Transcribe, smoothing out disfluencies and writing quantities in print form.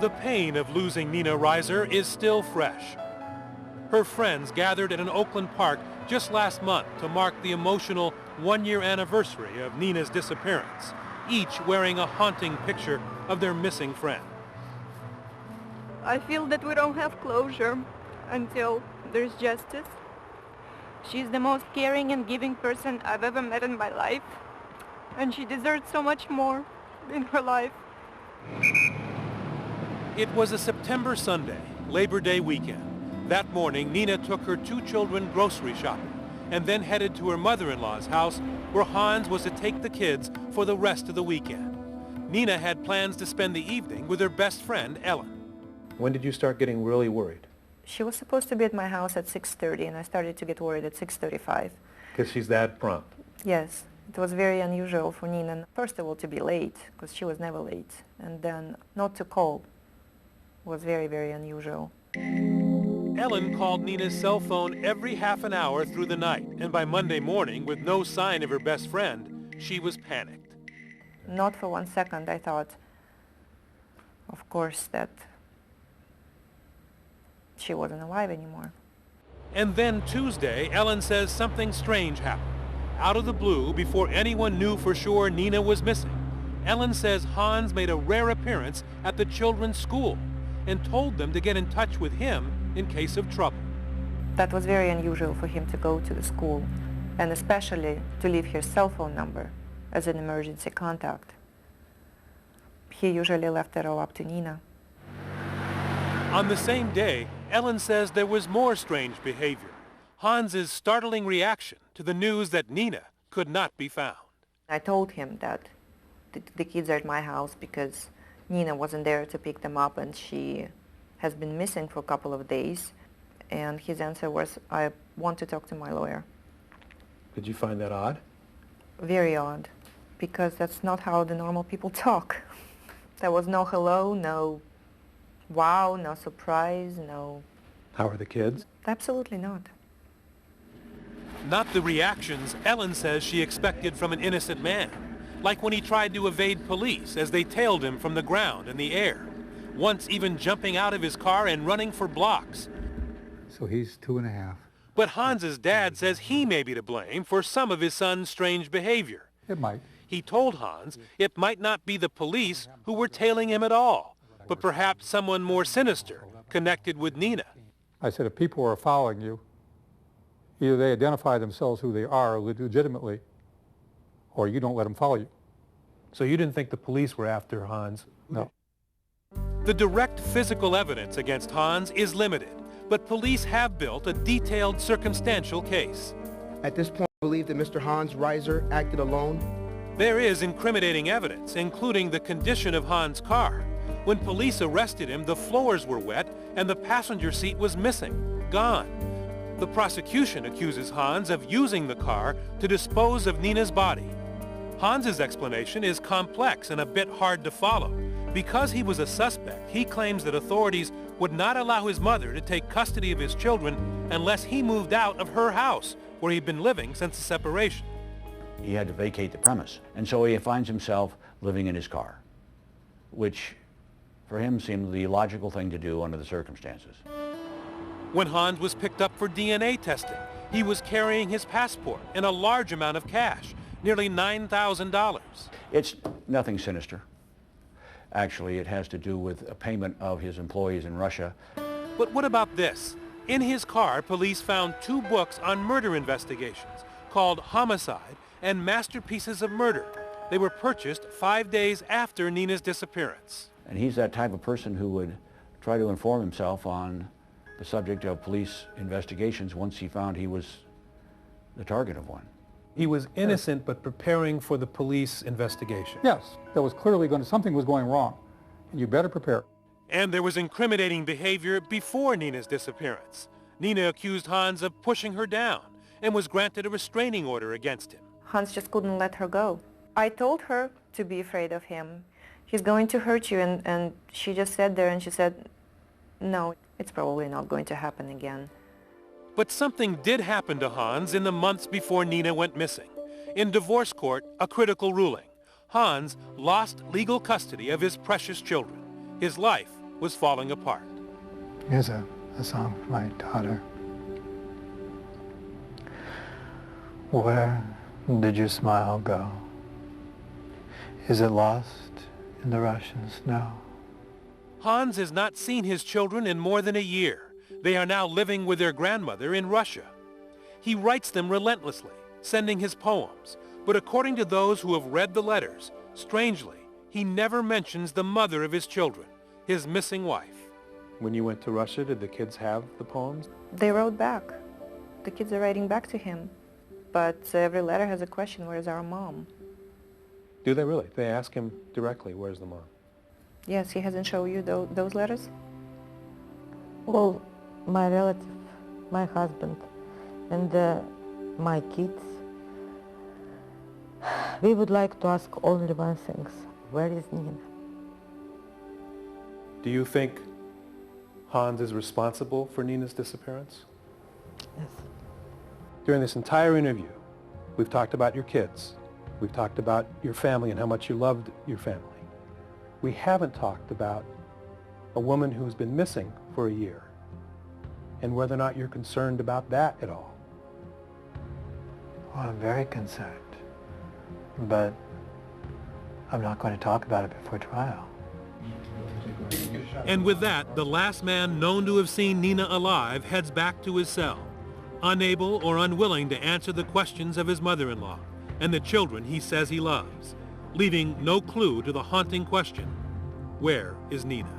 The pain of losing Nina Reiser is still fresh. Her friends gathered at an Oakland park just last month to mark the emotional one-year anniversary of Nina's disappearance, each wearing a haunting picture of their missing friend. I feel that we don't have closure until there's justice. She's the most caring and giving person I've ever met in my life, and she deserves so much more in her life. It was a September Sunday, Labor Day weekend. That morning, Nina took her two children grocery shopping and then headed to her mother-in-law's house where Hans was to take the kids for the rest of the weekend. Nina had plans to spend the evening with her best friend, Ellen. When did you start getting really worried? She was supposed to be at my house at 6:30, and I started to get worried at 6:35. Because she's that prompt. Yes, it was very unusual for Nina, first of all, to be late, because she was never late, and then not to call was very, very unusual. Ellen called Nina's cell phone every half an hour through the night, and by Monday morning, with no sign of her best friend, she was panicked. Not for 1 second I thought, of course, that she wasn't alive anymore. And then Tuesday, Ellen says something strange happened. Out of the blue, before anyone knew for sure Nina was missing, Ellen says Hans made a rare appearance at the children's school and told them to get in touch with him in case of trouble. That was very unusual for him to go to the school, and especially to leave his cell phone number as an emergency contact. He usually left it all up to Nina. On the same day, Ellen says there was more strange behavior. Hans's startling reaction to the news that Nina could not be found. I told him that the kids are at my house because Nina wasn't there to pick them up, and she has been missing for a couple of days. And his answer was, I want to talk to my lawyer. Did you find that odd? Very odd, because that's not how the normal people talk. There was no hello, no wow, no surprise, no... How are the kids? Absolutely not. Not the reactions Ellen says she expected from an innocent man, like when he tried to evade police as they tailed him from the ground and the air, once even jumping out of his car and running for blocks. So he's 2.5. But Hans's dad says he may be to blame for some of his son's strange behavior. It might. He told Hans it might not be the police who were tailing him at all, but perhaps someone more sinister connected with Nina. I said, if people are following you, either they identify themselves who they are legitimately, or you don't let them follow you. So you didn't think the police were after Hans? No. The direct physical evidence against Hans is limited, but police have built a detailed circumstantial case. At this point, I believe that Mr. Hans Reiser acted alone. There is incriminating evidence, including the condition of Hans' car. When police arrested him, the floors were wet and the passenger seat was missing, gone. The prosecution accuses Hans of using the car to dispose of Nina's body. Hans's explanation is complex and a bit hard to follow. Because he was a suspect, he claims that authorities would not allow his mother to take custody of his children unless he moved out of her house, where he'd been living since the separation. He had to vacate the premise, and so he finds himself living in his car, which for him seemed the logical thing to do under the circumstances. When Hans was picked up for DNA testing, he was carrying his passport and a large amount of cash, nearly $9,000. It's nothing sinister. Actually, it has to do with a payment of his employees in Russia. But what about this? In his car, police found 2 books on murder investigations called Homicide and Masterpieces of Murder. They were purchased 5 days after Nina's disappearance. And he's that type of person who would try to inform himself on the subject of police investigations once he found he was the target of one. He was innocent but preparing for the police investigation. Yes, there was clearly something was going wrong, and you better prepare. And there was incriminating behavior before Nina's disappearance. Nina accused Hans of pushing her down and was granted a restraining order against him. Hans just couldn't let her go. I told her to be afraid of him. He's going to hurt you, and she just sat there and she said, no, it's probably not going to happen again. But something did happen to Hans in the months before Nina went missing. In divorce court, a critical ruling. Hans lost legal custody of his precious children. His life was falling apart. Here's a song for my daughter. Where did your smile go? Is it lost in the Russian snow? Hans has not seen his children in more than a year. They are now living with their grandmother in Russia. He writes them relentlessly, sending his poems, but according to those who have read the letters, strangely, he never mentions the mother of his children, his missing wife. When you went to Russia, did the kids have the poems? They wrote back. The kids are writing back to him. But every letter has a question, where's our mom? Do they really? They ask him directly, where's the mom? Yes, he hasn't shown you those letters? Well, my relative, my husband, and my kids, we would like to ask only one thing. Where is Nina? Do you think Hans is responsible for Nina's disappearance? Yes. During this entire interview, we've talked about your kids. We've talked about your family and how much you loved your family. We haven't talked about a woman who's been missing for a year and whether or not you're concerned about that at all. Well, I'm very concerned, but I'm not going to talk about it before trial. And with that, the last man known to have seen Nina alive heads back to his cell, unable or unwilling to answer the questions of his mother-in-law and the children he says he loves, leaving no clue to the haunting question, where is Nina?